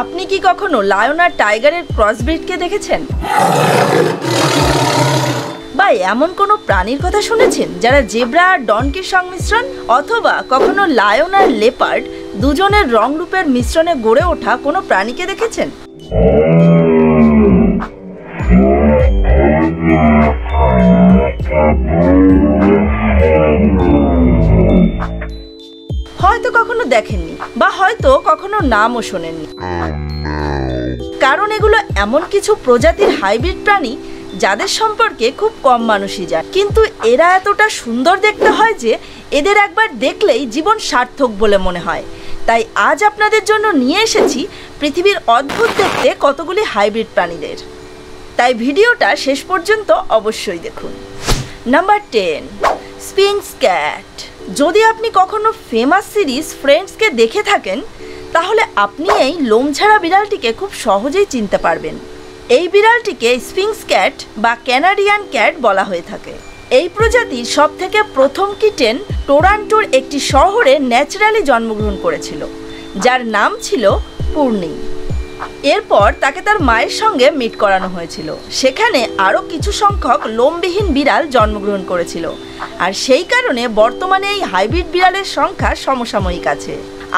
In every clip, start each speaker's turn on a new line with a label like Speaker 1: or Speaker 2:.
Speaker 1: আপনি কি কখনো লায়ন আর টাইগারের ক্রসব্রিডকে দেখেছেন? বা এমন কোনো প্রাণীর কথা শুনেছেন যারা জেব্রা আর ডনকির সংমিশ্রণ, অথবা কখনো লায়ন আর লেপার্ড দুজনের রং রূপের মিশ্রণে গড়ে ওঠা কোনো প্রাণীকে দেখেছেন? হয়তো কখনো দেখেননি বা হয়তো কখনো নামও শোনেননি, কারণ এগুলো এমন কিছু প্রজাতির হাইব্রিড প্রাণী যাদের সম্পর্কে খুব কম মানুষই জানে। কিন্তু এরা এতটা সুন্দর দেখতে হয় যে এদের একবার দেখলেই জীবন সার্থক বলে মনে হয়। তাই আজ আপনাদের জন্য নিয়ে এসেছি পৃথিবীর অদ্ভুত দেখতে কতগুলি হাইব্রিড প্রাণীদের। তাই ভিডিওটা শেষ পর্যন্ত অবশ্যই দেখুন। Number 10, sphinx cat. যদি আপনি কখনো ফেমাস সিরিজ ফ্রেন্ডসকে দেখে থাকেন তাহলে আপনি এই লোমঝাড়া বিড়ালটিকে খুব সহজেই চিনতে পারবেন। এই বিড়ালটিকে স্ফিংক্স ক্যাট বা ক্যানাডিয়ান ক্যাট বলা হয়ে থাকে। এই প্রজাতির সবথেকে প্রথম কিটেন টরন্টোর একটি শহরে ন্যাচারালি জন্মগ্রহণ করেছিল, যার নাম ছিল পূর্ণি। এরপর তাকে তার মায়ের সঙ্গে মিট করানো হয়েছিল। সেখানে আরও কিছু সংখ্যক লোমবিহীন বিড়াল জন্মগ্রহণ করেছিল, আর সেই কারণে বর্তমানে এই হাইব্রিড বিড়ালের সংখ্যা সমসাময়িক আছে।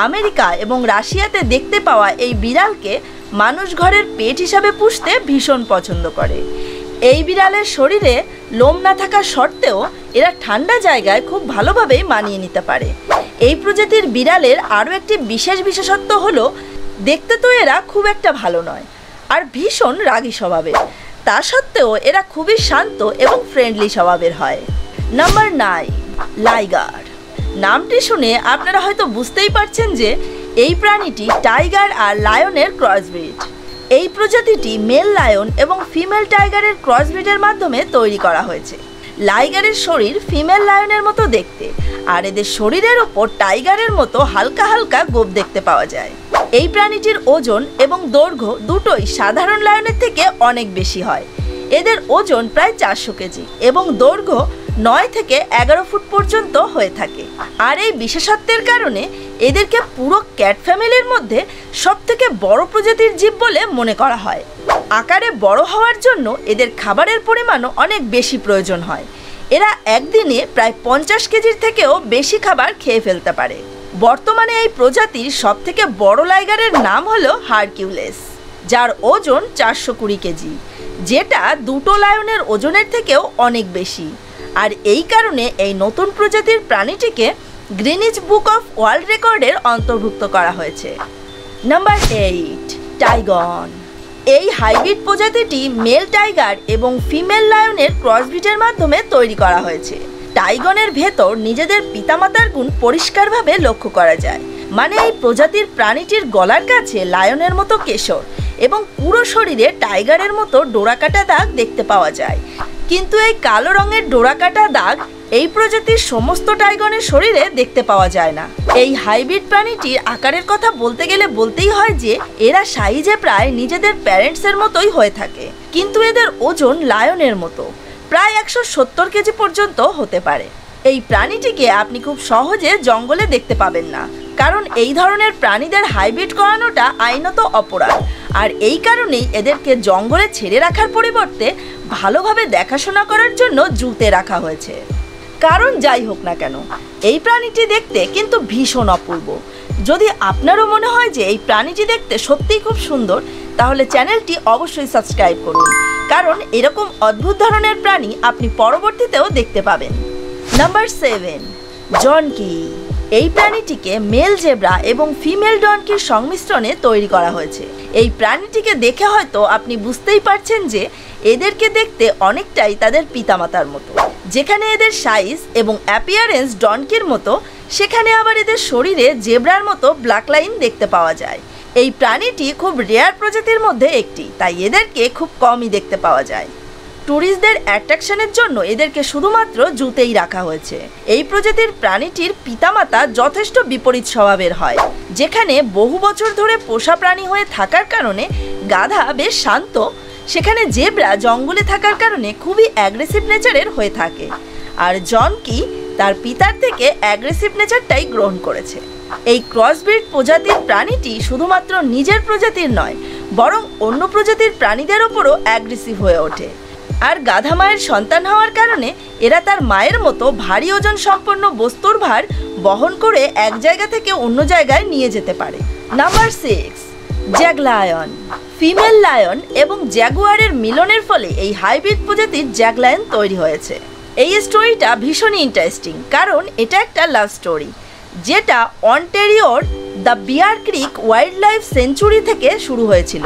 Speaker 1: আমেরিকা এবং রাশিয়াতে দেখতে পাওয়া এই বিড়ালকে মানুষ ঘরের পেট হিসাবে পুষতে ভীষণ পছন্দ করে। এই বিড়ালের শরীরে লোম না থাকা সত্ত্বেও এরা ঠান্ডা জায়গায় খুব ভালোভাবেই মানিয়ে নিতে পারে। এই প্রজাতির বিড়ালের আরও একটি বিশেষত্ব হলো দেখতে তো এরা খুব একটা ভালো নয় আর ভীষণ রাগী স্বভাবের, তা সত্ত্বেও এরা খুবই শান্ত এবং ফ্রেন্ডলি স্বভাবের হয়। Number 9, liger. নামটি শুনে আপনারা হয়তো বুঝতেই পারছেন যে এই প্রাণীটি টাইগার আর লায়নের ক্রসব্রিড। এই প্রজাতিটি মেল লায়ন এবং ফিমেল টাইগারের ক্রসব্রিডের মাধ্যমে তৈরি করা হয়েছে। লাইগারের শরীর ফিমেল লায়নের মতো দেখতে, আর এদের শরীরের ওপর টাইগারের মতো হালকা হালকা গোঁফ দেখতে পাওয়া যায়। এই প্রাণীটির ওজন এবং দৈর্ঘ্য দুটোই সাধারণ লায়নের থেকে অনেক বেশি হয়। এদের ওজন প্রায় 400 কেজি এবং দৈর্ঘ্য 9 থেকে 11 ফুট পর্যন্ত হয়ে থাকে। আর এই বিশেষত্বের কারণে এদেরকে পুরো ক্যাট ফ্যামিলির মধ্যে সবথেকে বড় প্রজাতির জীব বলে মনে করা হয়। আকারে বড় হওয়ার জন্য এদের খাবারের পরিমাণও অনেক বেশি প্রয়োজন হয়। এরা একদিনে প্রায় 50 কেজির থেকেও বেশি খাবার খেয়ে ফেলতে পারে। বর্তমানে এই প্রজাতির সবথেকে বড় লাইগারের নাম হলো হারকিউলেস, যার ওজন 420 কেজি, যেটা দুটো লায়নের ওজনের থেকেও অনেক বেশি। আর এই কারণে এই নতুন প্রজাতির প্রাণীটিকে গ্রিনিচ বুক অফ ওয়ার্ল্ড রেকর্ডের অন্তর্ভুক্ত করা হয়েছে। Number 8, tigon. এই হাইব্রিড প্রজাতিটি মেল টাইগার এবং ফিমেল লায়নের ক্রসব্রিডের মাধ্যমে তৈরি করা হয়েছে। টাইগনের ভেতর নিজেদের পিতামাতার গুণ পরিষ্কারভাবে লক্ষ্য করা যায়। মানে এই প্রজাতির প্রাণীটির গলার কাছে লায়নের মতো কেশর এবং পুরো শরীরে টাইগারের মতো ডোরাকাটা দাগ দেখতে পাওয়া যায়। কিন্তু এই কালো রঙের ডোরাকাটা দাগ এই প্রজাতির সমস্ত টাইগনের শরীরে দেখতে পাওয়া যায় না। এই হাইব্রিড প্রাণীটির আকারের কথা বলতে গেলে বলতেই হয় যে এরা সাইজে প্রায় নিজেদের প্যারেন্টসের মতোই হয়ে থাকে, কিন্তু এদের ওজন লায়নের মতো প্রায় 170 কেজি পর্যন্ত হতে পারে। এই প্রাণীটিকে আপনি খুব সহজে জঙ্গলে দেখতে পাবেন না, কারণ এই ধরনের প্রাণীদের হাইব্রিড করানোটা আইনত অপরাধ। আর এই কারণেই এদেরকে জঙ্গলে ছেড়ে রাখার পরিবর্তে ভালোভাবে দেখাশোনা করার জন্য জুতে রাখা হয়েছে। কারণ যাই হোক না কেন, এই প্রাণীটি দেখতে কিন্তু ভীষণ অপূর্ব। যদি আপনারও মনে হয় যে এই প্রাণীটি দেখতে সত্যিই খুব সুন্দর, তাহলে চ্যানেলটি অবশ্যই সাবস্ক্রাইব করুন, কারণ এরকম অদ্ভুত ধরনের প্রাণী আপনি পরবর্তীতেও দেখতে পাবেন। নাম্বার 7, ডনকি। এই প্রাণীটিকে মেল জেব্রা এবং ফিমেল ডনকির সংমিশ্রণে তৈরি করা হয়েছে। এই প্রাণীটিকে দেখে হয়তো আপনি বুঝতেই পারছেন যে এদেরকে দেখতে অনেকটাই তাদের পিতামাতার মতো। যেখানে এদের সাইজ এবং অ্যাপিয়ারেন্স ডনকির মতো, সেখানে আবার এদের শরীরে জেব্রার মতো ব্ল্যাক লাইন দেখতে পাওয়া যায়। এই প্রাণীটি খুব রেয়ার প্রজাতির মধ্যে একটি, তাই এদেরকে খুব কমই দেখতে পাওয়া যায়। ট্যুরিস্টদের অ্যাট্রাকশনের জন্য এদেরকে শুধুমাত্র জুতেই রাখা হয়েছে। এই প্রজাতির প্রাণীটির পিতামাতা যথেষ্ট বিপরীত স্বভাবের হয়। যেখানে বহু বছর ধরে পোষা প্রাণী হয়ে থাকার কারণে গাধা বেশ শান্ত, সেখানে জেব্রা জঙ্গলে থাকার কারণে খুবই অ্যাগ্রেসিভ নেচারের হয়ে থাকে। আর ডনকি তার পিতার থেকে অ্যাগ্রেসিভ নেচারটাই গ্রহণ করেছে। এই ক্রসব্রিড প্রজাতির প্রাণীটি শুধুমাত্র নিজের প্রজাতির নয়, বরং অন্য প্রজাতির প্রাণীদের ওপরও অ্যাগ্রেসিভ হয়ে ওঠে। আর গাধা মায়ের সন্তান হওয়ার কারণে এরা তার মায়ের মতো ভারী ওজন সম্পন্ন বস্তুর ভার বহন করে এক জায়গা থেকে অন্য জায়গায় নিয়ে যেতে পারে। নাম্বার 6, জ্যাগলায়ন। ফিমেল লায়ন এবং জ্যাগুয়ারের মিলনের ফলে এই হাইব্রিড প্রজাতির জ্যাগলায়ন তৈরি হয়েছে। এই স্টোরিটা ভীষণই ইন্টারেস্টিং, কারণ এটা একটা লাভ স্টোরি যেটা অন্টারিওর the Bear Creek Wildlife Sanctuary থেকে শুরু হয়েছিল।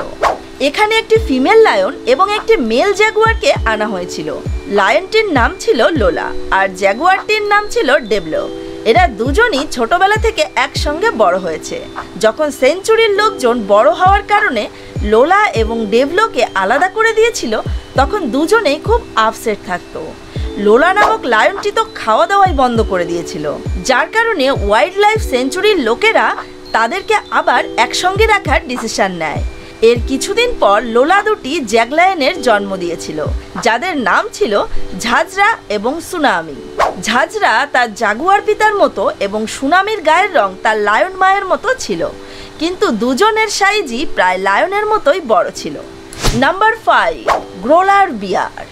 Speaker 1: এখানে একটি ফিমেল লায়ন এবং একটি মেল জ্যাগুয়ারকে আনা হয়েছিল। লায়নটির নাম ছিল লোলা আর জ্যাগুয়ারটির নাম ছিল ডেভলো। এরা দুজনই ছোটবেলা থেকে একসঙ্গে বড় হয়েছে। যখন সেঞ্চুরির লোকজন বড় হওয়ার কারণে লোলা এবং ডেভলোকে আলাদা করে দিয়েছিল, তখন দুজনেই খুব আপসেট থাকতো। লোলা নামক লায়নটি তো খাওয়া দাওয়াই বন্ধ করে দিয়েছিল, যার কারণে ওয়াইল্ড লাইফ সেঞ্চুরির লোকেরা তাদেরকে আবার একসঙ্গে রাখার ডিসিশন নেয়। এর কিছুদিন পর লোলা দুটি জ্যাগলায়নের জন্ম দিয়েছিল, যাদের নাম ছিল ঝাঁঝরা এবং সুনামি। ঝাঁঝরা তার জাগুয়ার পিতার মতো এবং সুনামির গায়ের রং তার লায়ন মায়ের মতো ছিল, কিন্তু দুজনের সাইজই প্রায় লায়নের মতোই বড় ছিল। নাম্বার 5, গ্রোলার বিয়ার।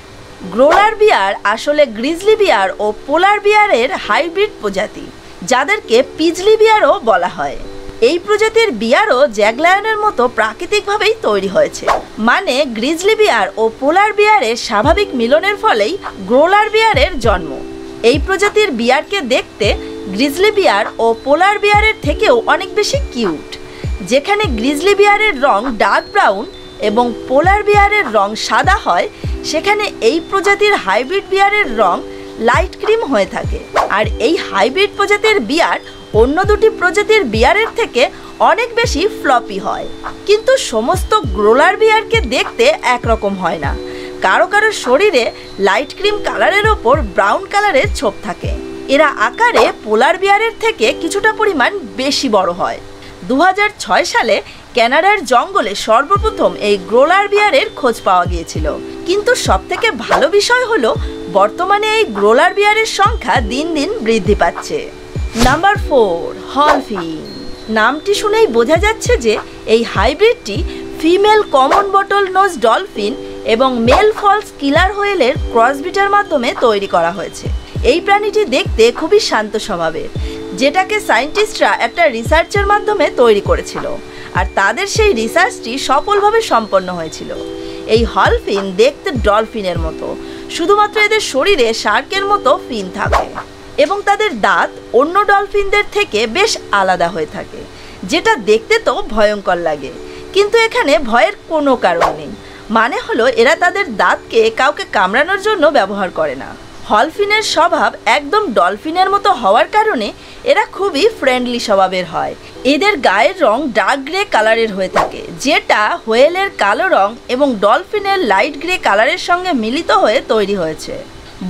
Speaker 1: গ্রোলার বিয়ার আসলে গ্রিজলি বিয়ার ও পোলার বিয়ারের হাইব্রিড প্রজাতি, যাদেরকে পিজলি বিয়ারও বলা হয়। এই প্রজাতির বিয়ারও জ্যাগলায়নের মতো প্রাকৃতিকভাবেই তৈরি হয়েছে, মানে গ্রিজলি বিয়ার ও পোলার বিয়ারের স্বাভাবিক মিলনের ফলেই গ্রোলার বিয়ারের জন্ম। এই প্রজাতির বিয়ারকে দেখতে গ্রিজলি বিয়ার ও পোলার বিয়ারের থেকেও অনেক বেশি কিউট। যেখানে গ্রিজলি বিয়ারের রং ডার্ক ব্রাউন এবং পোলার বিয়ারের রং সাদা হয়, সেখানে এই প্রজাতির হাইব্রিড বিয়ারের রং লাইট ক্রিম হয়ে থাকে। আর এই হাইব্রিড প্রজাতির বিয়ার অন্য দুটি প্রজাতির বিয়ারের থেকে অনেক বেশি ফ্লপি হয়। কিন্তু সমস্ত গ্রোলার বিয়ারকে দেখতে একরকম হয় না। কারো কারো শরীরে লাইট ক্রিম কালারের ওপর ব্রাউন কালারের ছোপ থাকে। এরা আকারে পোলার বিয়ারের থেকে কিছুটা পরিমাণ বেশি বড় হয়। 2006 সালে কানাডার জঙ্গলে সর্বপ্রথম এই গ্রোলার বিয়ারের খোঁজ পাওয়া গিয়েছিল। কিন্তু সবথেকে ভালো বিষয় হলো বর্তমানে এই গ্রোলার বিয়ারের সংখ্যা দিন দিন বৃদ্ধি পাচ্ছে। Number 4, wholphin. নামটি শুনেই বোঝা যাচ্ছে যে এই হাইব্রিডটি female common bottlenose dolphin এবং মেল ফলস কিলার হোয়েলের ক্রসব্রিডের মাধ্যমে তৈরি করা হয়েছে। এই প্রাণীটি দেখতে খুবই শান্ত স্বভাবের, যেটাকে সায়েন্টিস্টরা একটা রিসার্চের মাধ্যমে তৈরি করেছিল, আর তাদের সেই রিসার্চটি সফলভাবে সম্পন্ন হয়েছিল। এই হলফিন দেখতে ডলফিনের মতো, শুধুমাত্র এদের শরীরে শার্কের মতো ফিন থাকে এবং তাদের দাঁত অন্য ডলফিনদের থেকে বেশ আলাদা হয়ে থাকে, যেটা দেখতে তো ভয়ঙ্কর লাগে। কিন্তু এখানে ভয়ের কোনো কারণ নেই, মানে হলো এরা তাদের দাঁতকে কাউকে কামড়ানোর জন্য ব্যবহার করে না। হলফিনের স্বভাব একদম ডলফিনের মতো হওয়ার কারণে এরা খুবই ফ্রেন্ডলি স্বভাবের হয়। এদের গায়ের রং ডার্ক গ্রে কালারের হয়ে থাকে, যেটা হোয়েলের কালো রং এবং ডলফিনের লাইট গ্রে কালারের সঙ্গে মিলিত হয়ে তৈরি হয়েছে।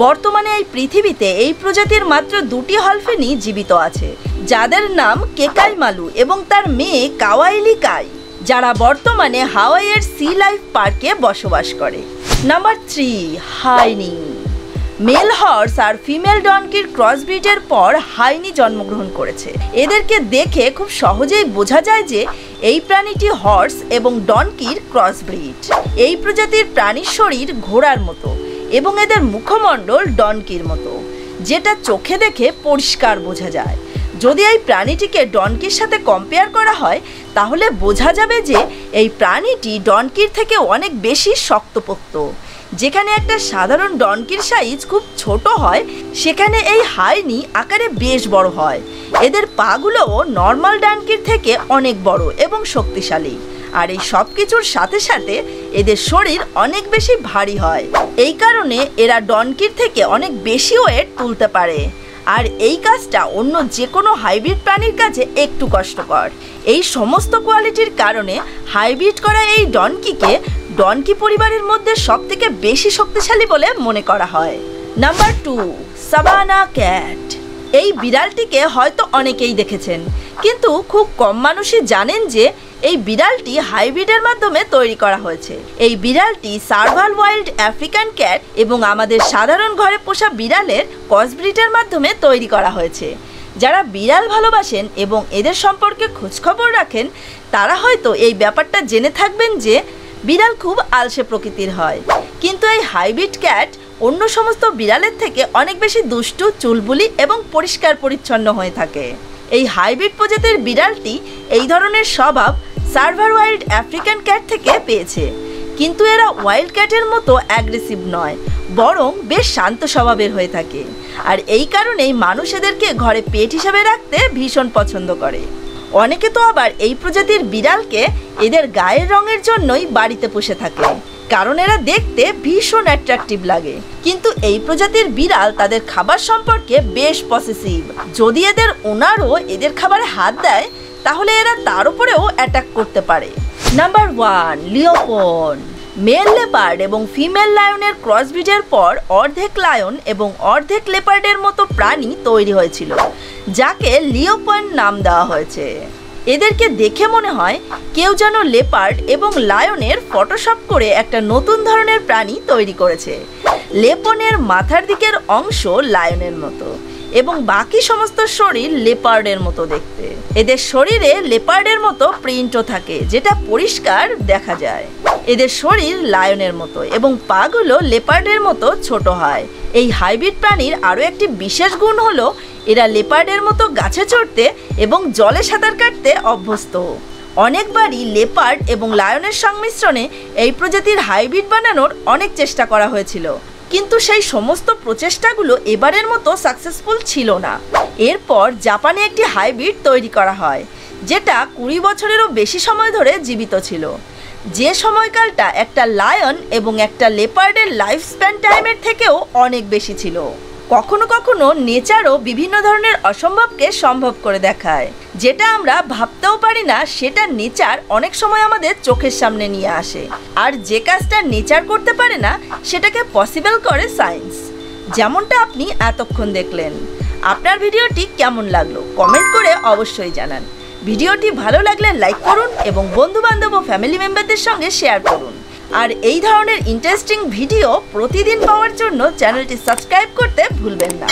Speaker 1: বর্তমানে এই পৃথিবীতে এই প্রজাতির মাত্র 2টি হলফিনই জীবিত আছে, যাদের নাম কেকাই মালু এবং তার মেয়ে কাওয়াইলি কাই, যারা বর্তমানে হাওয়াইয়ের সি লাইফ পার্কে বসবাস করে। নাম্বার 3, হাইনি। মেল হর্স আর ফিমেল ডনকির ক্রসব্রিডের পর হাইনি জন্মগ্রহণ করেছে। এদেরকে দেখে খুব সহজেই বোঝা যায় যে এই প্রাণীটি হর্স এবং ডনকির ক্রসব্রিড। এই প্রজাতির প্রাণীর শরীর ঘোড়ার মতো এবং এদের মুখমণ্ডল ডনকির মতো, যেটা চোখে দেখে পরিষ্কার বোঝা যায়। যদি এই প্রাণীটিকে ডনকির সাথে কম্পেয়ার করা হয়, তাহলে বোঝা যাবে যে এই প্রাণীটি ডনকির থেকে অনেক বেশি শক্তপোক্ত। যেখানে একটা সাধারণ ডনকির সাইজ খুব ছোট হয়, সেখানে এই হাইনি আকারে বেশ বড় হয়। এদের পাগুলোও নর্মাল ডনকির থেকে অনেক বড় এবং শক্তিশালী, আর এই সব কিছুর সাথে সাথে এদের শরীর অনেক বেশি ভারী হয়। এই কারণে এরা ডনকির থেকে অনেক বেশি ওয়েট তুলতে পারে, আর এই কাজটা অন্য যে কোনো হাইব্রিড প্রাণীর কাছে একটু কষ্টকর। এই সমস্ত কোয়ালিটির কারণে হাইব্রিড করা এই ডনকিকে ডনকি পরিবারের মধ্যে সবথেকে বেশি শক্তিশালী বলে মনে করা হয়। Number 2, Savannah cat. এই বিড়ালটিকে হয়তো অনেকেই দেখেছেন, কিন্তু খুব কম মানুষই জানেন যে এই বিড়ালটি হাইব্রিডের মাধ্যমে তৈরি করা হয়েছে। এই বিড়ালটি সার্ভাল ওয়াইল্ড আফ্রিকান ক্যাট এবং আমাদের সাধারণ ঘরে পোষা বিড়ালের ক্রসব্রিডের মাধ্যমে তৈরি করা হয়েছে, যারা বিড়াল ভালোবাসেন এবং এদের সম্পর্কে খোঁজখবর রাখেন তারা হয়তো এই ব্যাপারটা জেনে থাকবেন যে বিড়াল খুব আলসে প্রকৃতির হয়, কিন্তু এই হাইব্রিড ক্যাট অন্য সমস্ত বিড়ালের থেকে অনেক বেশি দুষ্টু, চুলবুলি এবং পরিষ্কার পরিচ্ছন্ন হয়ে থাকে। এই হাইব্রিড প্রজাতির বিড়ালটি এই ধরনের স্বভাব সার্ভার ওয়াইল্ড আফ্রিকান ক্যাট থেকে পেয়েছে, কিন্তু এরা ওয়াইল্ড ক্যাটের মতো অ্যাগ্রেসিভ নয়, বরং বেশ শান্ত স্বভাবের হয়ে থাকে। আর এই কারণেই মানুষ এদেরকে ঘরে পেট হিসেবে রাখতে ভীষণ পছন্দ করে। অনেকে তো আবার এই প্রজাতির বিড়ালকে এদের গায়ের রঙের জন্যই বাড়িতে পুষে থাকে, কারণ এরা দেখতে ভীষণ অ্যাট্রাকটিভ লাগে। কিন্তু এই প্রজাতির বিড়াল তাদের খাবার সম্পর্কে বেশ পসেসিভ। যদি এদের ওনারও এদের খাবারে হাত দেয় তাহলে এরা তার উপরেও অ্যাটাক করতে পারে। নাম্বার 1, লিওপন। মেল লেপার্ড এবং ফিমেল লায়নের ক্রসব্রিডের পর অর্ধেক লায়ন এবং অর্ধেক লেপার্ডের মতো প্রাণী তৈরি হয়েছিল, যাকে লিওপন নাম দেওয়া হয়েছে। এদেরকে দেখে মনে হয় কেউ যেন লেপার্ড এবং লায়নের ফটোশপ করে একটা নতুন ধরনের প্রাণী তৈরি করেছে। লেপনের মাথার দিকের অংশ লায়নের মতো এবং বাকি সমস্ত শরীর লেপার্ডের মতো দেখতে। এদের শরীরে লেপার্ডের মতো প্রিন্টও থাকে, যেটা পরিষ্কার দেখা যায়। এদের শরীর লায়নের মতো এবং পাগুলো লেপার্ডের মতো ছোট হয়। এই হাইব্রিড প্রাণীর আরও একটি বিশেষ গুণ হলো এরা লেপার্ডের মতো গাছে চড়তে এবং জলে সাঁতার কাটতে অভ্যস্ত। অনেকবারই লেপার্ড এবং লায়নের সংমিশ্রণে এই প্রজাতির হাইব্রিড বানানোর অনেক চেষ্টা করা হয়েছিল, কিন্তু সেই সমস্ত প্রচেষ্টাগুলো এবারের মতো সাকসেসফুল ছিল না। এরপর জাপানে একটি হাইব্রিড তৈরি করা হয়, যেটা 20 বছরেরও বেশি সময় ধরে জীবিত ছিল, যে সময়কালটা একটা লায়ন এবং একটা লেপার্ডের লাইফ স্প্যান টাইমের থেকেও অনেক বেশি ছিল। কখনো কখনো নেচারও বিভিন্ন ধরনের অসম্ভবকে সম্ভব করে দেখায়, যেটা আমরা ভাবতেও পারি না সেটা নেচার অনেক সময় আমাদের চোখের সামনে নিয়ে আসে। আর যে কাজটা নেচার করতে পারে না সেটাকে পসিবল করে সায়েন্স, যেমনটা আপনি এতক্ষণ দেখলেন। আপনার ভিডিওটি কেমন লাগলো কমেন্ট করে অবশ্যই জানান। ভিডিওটি ভালো লাগলে লাইক করুন এবং বন্ধু বান্ধব ও ফ্যামিলি মেম্বারদের সঙ্গে শেয়ার করুন। আর এই ধরনের ইন্টারেস্টিং ভিডিও প্রতিদিন পাওয়ার জন্য চ্যানেলটি সাবস্ক্রাইব করতে ভুলবেন না।